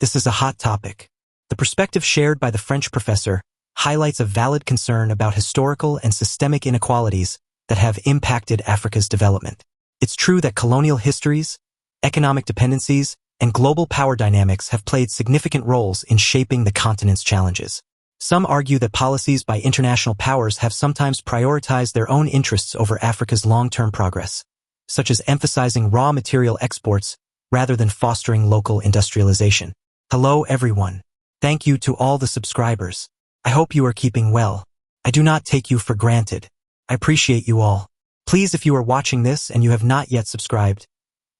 This is a hot topic. The perspective shared by the French professor highlights a valid concern about historical and systemic inequalities that have impacted Africa's development. It's true that colonial histories, economic dependencies, and global power dynamics have played significant roles in shaping the continent's challenges. Some argue that policies by international powers have sometimes prioritized their own interests over Africa's long-term progress, such as emphasizing raw material exports rather than fostering local industrialization. Hello, everyone. Thank you to all the subscribers. I hope you are keeping well. I do not take you for granted. I appreciate you all. Please, if you are watching this and you have not yet subscribed,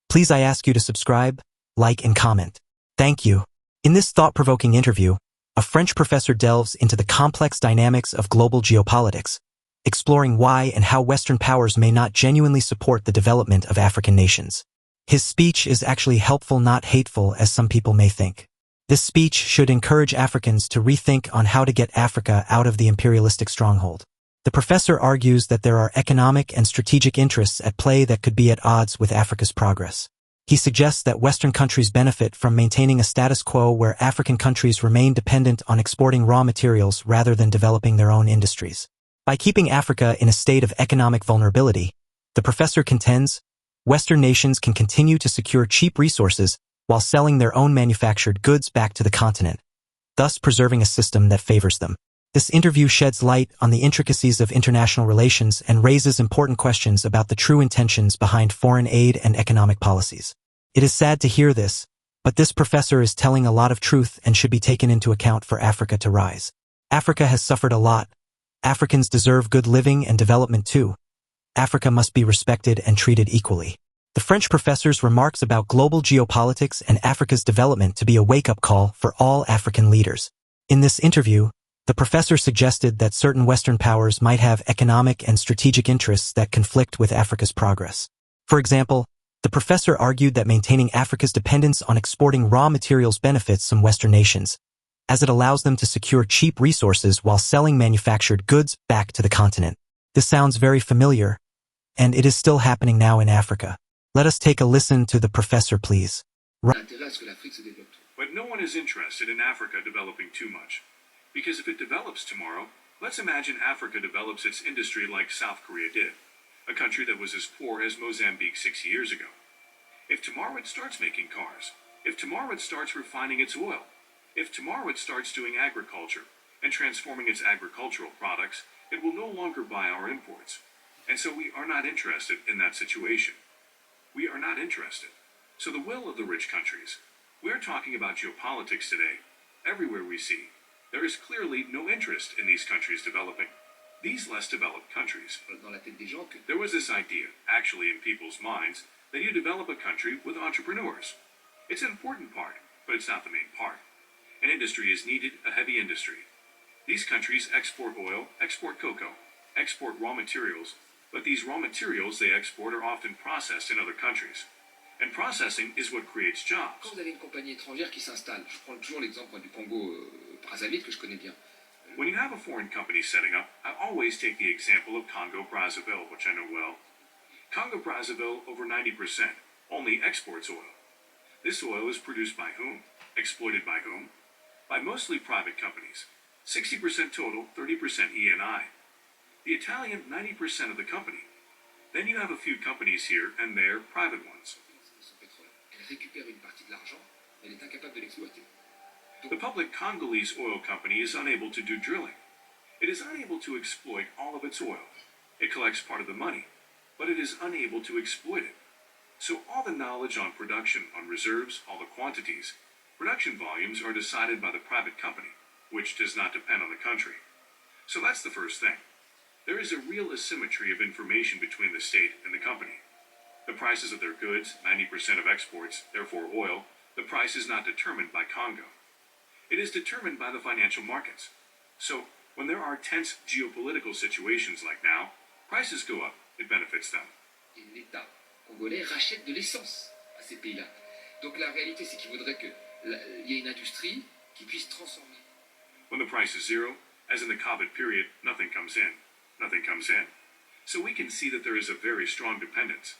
please I ask you to subscribe, like, and comment. Thank you. In this thought-provoking interview, a French professor delves into the complex dynamics of global geopolitics, exploring why and how Western powers may not genuinely support the development of African nations. His speech is actually helpful, not hateful, as some people may think. This speech should encourage Africans to rethink on how to get Africa out of the imperialistic stronghold. The professor argues that there are economic and strategic interests at play that could be at odds with Africa's progress. He suggests that Western countries benefit from maintaining a status quo where African countries remain dependent on exporting raw materials rather than developing their own industries. By keeping Africa in a state of economic vulnerability, the professor contends, Western nations can continue to secure cheap resources while selling their own manufactured goods back to the continent, thus preserving a system that favors them. This interview sheds light on the intricacies of international relations and raises important questions about the true intentions behind foreign aid and economic policies. It is sad to hear this, but this professor is telling a lot of truth and should be taken into account for Africa to rise. Africa has suffered a lot. Africans deserve good living and development too. Africa must be respected and treated equally. The French professor's remarks about global geopolitics and Africa's development to be a wake-up call for all African leaders. In this interview, the professor suggested that certain Western powers might have economic and strategic interests that conflict with Africa's progress. For example, the professor argued that maintaining Africa's dependence on exporting raw materials benefits some Western nations, as it allows them to secure cheap resources while selling manufactured goods back to the continent. This sounds very familiar, and it is still happening now in Africa. Let us take a listen to the professor, please. But no one is interested in Africa developing too much. Because if it develops tomorrow, let's imagine Africa develops its industry like South Korea did, a country that was as poor as Mozambique 6 years ago. If tomorrow it starts making cars, if tomorrow it starts refining its oil, if tomorrow it starts doing agriculture and transforming its agricultural products, it will no longer buy our imports. And so we are not interested in that situation. We are not interested. So the will of the rich countries. We are talking about geopolitics today. Everywhere we see, there is clearly no interest in these countries developing. These less developed countries. There was this idea, actually in people's minds, that you develop a country with entrepreneurs. It's an important part, but it's not the main part. An industry is needed, a heavy industry. These countries export oil, export cocoa, export raw materials, but these raw materials they export are often processed in other countries. And processing is what creates jobs. Quand vous avez une compagnie étrangère qui s'installe, je prends toujours l'exemple du Congo Brazzaville que je connais bien. When you have a foreign company setting up, I always take the example of Congo-Brazzaville, which I know well. Congo-Brazzaville, over 90%, only exports oil. This oil is produced by whom? Exploited by whom? By mostly private companies. 60% total, 30% E&I. The Italian, 90% of the company. Then you have a few companies here and there, private ones. Elle récupère une partie de l'argent, elle est incapable de l'exploiter. The public Congolese oil company is unable to do drilling. It is unable to exploit all of its oil. It collects part of the money, but it is unable to exploit it. So all the knowledge on production, on reserves, all the quantities, production volumes are decided by the private company, which does not depend on the country. So that's the first thing. There is a real asymmetry of information between the state and the company. The prices of their goods, 90% of exports, therefore oil, the price is not determined by Congo. It is determined by the financial markets. So, when there are tense geopolitical situations like now, prices go up, it benefits them. Et l'État congolais rachète de l'essence à ces pays-là. Donc la réalité, c'est qu'il faudrait qu'il y ait une industrie qui puisse transformer. When the price is zero, as in the COVID period, nothing comes in. Nothing comes in. So we can see that there is a very strong dependence.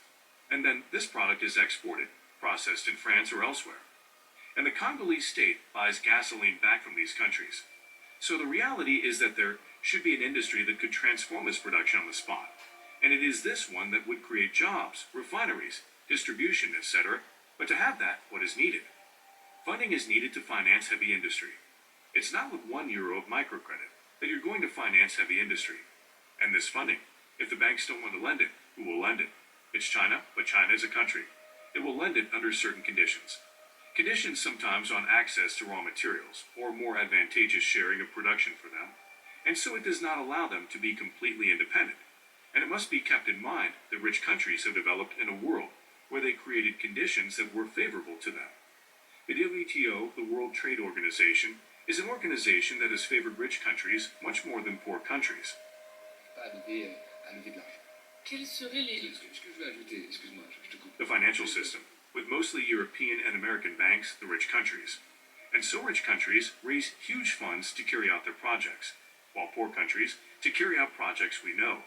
And then this product is exported, processed in France or elsewhere. And the Congolese state buys gasoline back from these countries. So the reality is that there should be an industry that could transform its production on the spot. And it is this one that would create jobs, refineries, distribution, etc. But to have that, what is needed? Funding is needed to finance heavy industry. It's not with €1 of microcredit that you're going to finance heavy industry. And this funding, if the banks don't want to lend it, who will lend it? It's China, but China is a country. It will lend it under certain conditions. Conditions sometimes on access to raw materials, or more advantageous sharing of production for them. And so it does not allow them to be completely independent. And it must be kept in mind that rich countries have developed in a world where they created conditions that were favorable to them. The WTO, the World Trade Organization, is an organization that has favored rich countries much more than poor countries. The financial system, with mostly European and American banks, the rich countries. And so rich countries raise huge funds to carry out their projects, while poor countries to carry out projects we know.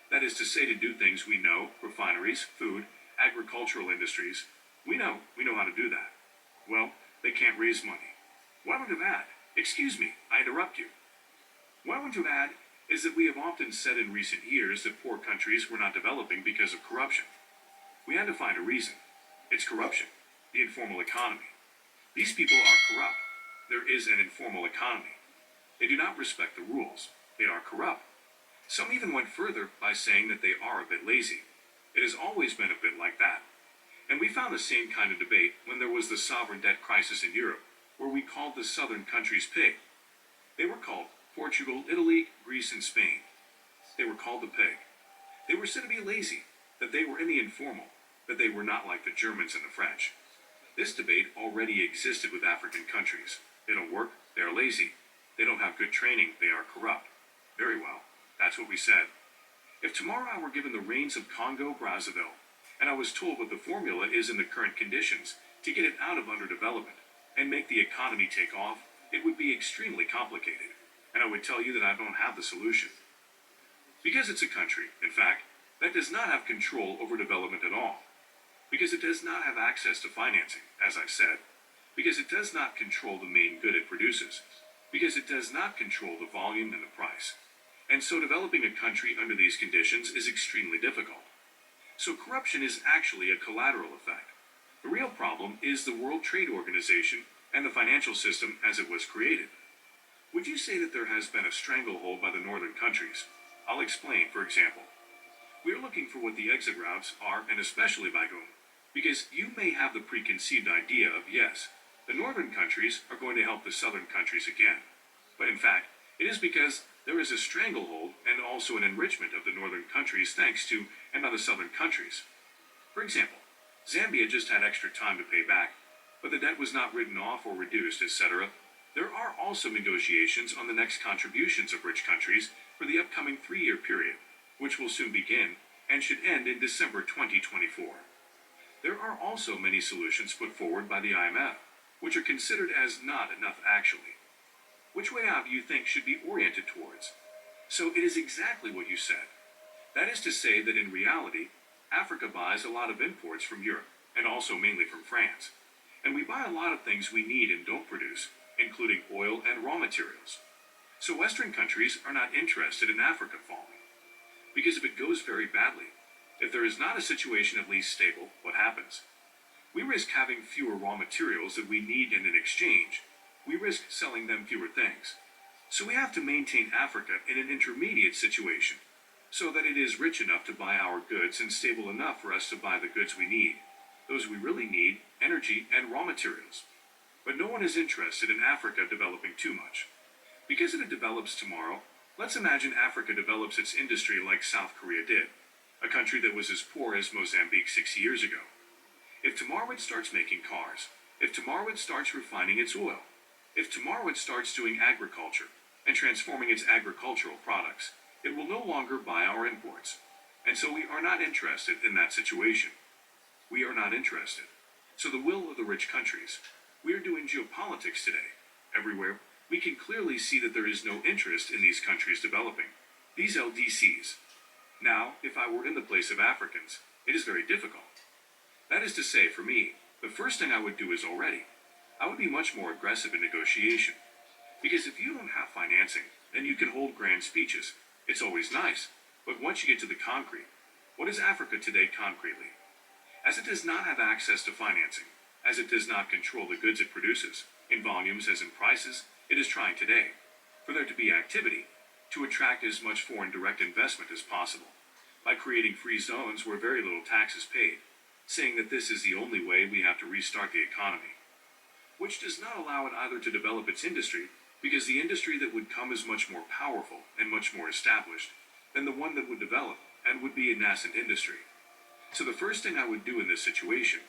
That is to say, to do things we know, refineries, food, agricultural industries. We know how to do that. Well, they can't raise money. What I want to add, excuse me, I interrupt you. What I want to add is that we have often said in recent years that poor countries were not developing because of corruption. We had to find a reason. It's corruption, the informal economy. These people are corrupt. There is an informal economy. They do not respect the rules. They are corrupt. Some even went further by saying that they are a bit lazy. It has always been a bit like that. And we found the same kind of debate when there was the sovereign debt crisis in Europe, where we called the southern countries pig. They were called Portugal, Italy, Greece, and Spain. They were called the pig. They were said to be lazy, that they were in the informal, that they were not like the Germans and the French. This debate already existed with African countries. They don't work, they are lazy. They don't have good training, they are corrupt. Very well, that's what we said. If tomorrow I were given the reins of Congo, Brazzaville, and I was told what the formula is in the current conditions to get it out of underdevelopment and make the economy take off, it would be extremely complicated. And I would tell you that I don't have the solution. Because it's a country, in fact, that does not have control over development at all. Because it does not have access to financing, as I said. Because it does not control the main good it produces. Because it does not control the volume and the price. And so developing a country under these conditions is extremely difficult. So corruption is actually a collateral effect. The real problem is the World Trade Organization and the financial system as it was created. Would you say that there has been a stranglehold by the northern countries? I'll explain, for example. We are looking for what the exit routes are, and especially by whom. Because you may have the preconceived idea of, yes, the northern countries are going to help the southern countries again. But in fact, it is because there is a stranglehold and also an enrichment of the northern countries thanks to and by the southern countries. For example, Zambia just had extra time to pay back, but the debt was not written off or reduced, etc. There are also negotiations on the next contributions of rich countries for the upcoming 3-year period, which will soon begin and should end in December 2024. There are also many solutions put forward by the IMF, which are considered as not enough actually. Which way out do you think should be oriented towards? So it is exactly what you said. That is to say that in reality, Africa buys a lot of imports from Europe, and also mainly from France. And we buy a lot of things we need and don't produce, including oil and raw materials. So Western countries are not interested in Africa falling. Because if it goes very badly, if there is not a situation at least stable, what happens? We risk having fewer raw materials that we need, and in exchange, we risk selling them fewer things. So we have to maintain Africa in an intermediate situation, so that it is rich enough to buy our goods and stable enough for us to buy the goods we need, those we really need, energy and raw materials. But no one is interested in Africa developing too much. Because if it develops tomorrow, let's imagine Africa develops its industry like South Korea did, a country that was as poor as Mozambique 6 years ago. If tomorrow it starts making cars, if tomorrow it starts refining its oil, if tomorrow it starts doing agriculture and transforming its agricultural products, it will no longer buy our imports. And so we are not interested in that situation. We are not interested. So the will of the rich countries. We are doing geopolitics today. Everywhere, we can clearly see that there is no interest in these countries developing. These LDCs. Now, if I were in the place of Africans, it is very difficult. That is to say, for me, the first thing I would do is I would be much more aggressive in negotiation. Because if you don't have financing, then you can hold grand speeches. It's always nice. But once you get to the concrete, what is Africa today concretely? As it does not have access to financing, as it does not control the goods it produces, in volumes as in prices, it is trying today, for there to be activity, to attract as much foreign direct investment as possible, by creating free zones where very little tax is paid, saying that this is the only way we have to restart the economy, which does not allow it either to develop its industry, because the industry that would come is much more powerful and much more established than the one that would develop and would be a nascent industry. So the first thing I would do in this situation,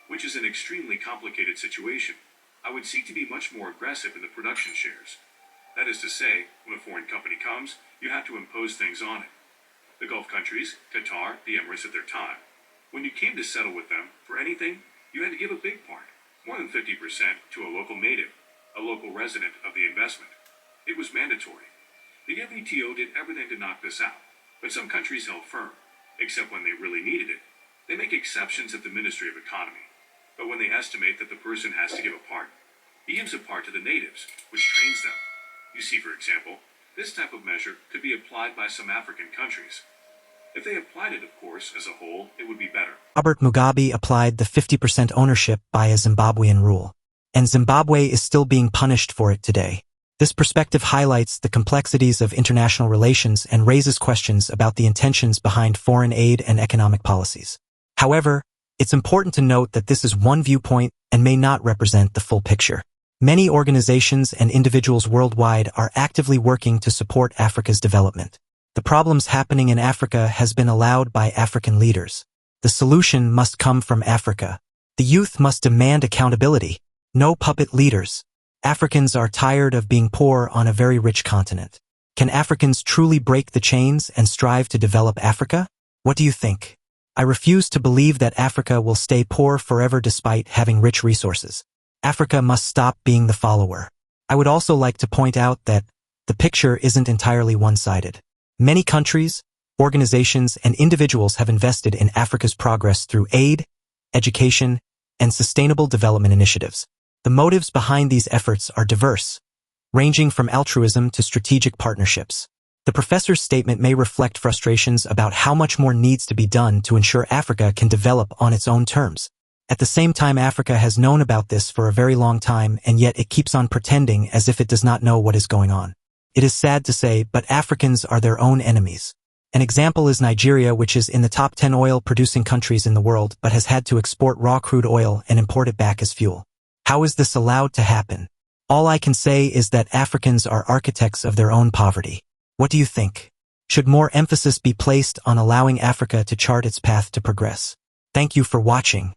which is an extremely complicated situation, I would seek to be much more aggressive in the production shares. That is to say, when a foreign company comes, you have to impose things on it. The Gulf countries, Qatar, the Emirates at their time, when you came to settle with them for anything, you had to give a big part, more than 50%, to a local native, a local resident of the investment. It was mandatory. The WTO did everything to knock this out, but some countries held firm, except when they really needed it. They make exceptions at the Ministry of Economy, but when they estimate that the person has to give a part, he gives a part to the natives, which trains them. You see, for example, this type of measure could be applied by some African countries. If they applied it, of course, as a whole, it would be better. Robert Mugabe applied the 50% ownership by a Zimbabwean rule, and Zimbabwe is still being punished for it today. This perspective highlights the complexities of international relations and raises questions about the intentions behind foreign aid and economic policies. However, it's important to note that this is one viewpoint and may not represent the full picture. Many organizations and individuals worldwide are actively working to support Africa's development. The problems happening in Africa has been allowed by African leaders. The solution must come from Africa. The youth must demand accountability. No puppet leaders. Africans are tired of being poor on a very rich continent. Can Africans truly break the chains and strive to develop Africa? What do you think? I refuse to believe that Africa will stay poor forever despite having rich resources. Africa must stop being the follower. I would also like to point out that the picture isn't entirely one-sided. Many countries, organizations, and individuals have invested in Africa's progress through aid, education, and sustainable development initiatives. The motives behind these efforts are diverse, ranging from altruism to strategic partnerships. The professor's statement may reflect frustrations about how much more needs to be done to ensure Africa can develop on its own terms. At the same time, Africa has known about this for a very long time, and yet it keeps on pretending as if it does not know what is going on. It is sad to say, but Africans are their own enemies. An example is Nigeria, which is in the top 10 oil-producing countries in the world, but has had to export raw crude oil and import it back as fuel. How is this allowed to happen? All I can say is that Africans are architects of their own poverty. What do you think? Should more emphasis be placed on allowing Africa to chart its path to progress? Thank you for watching.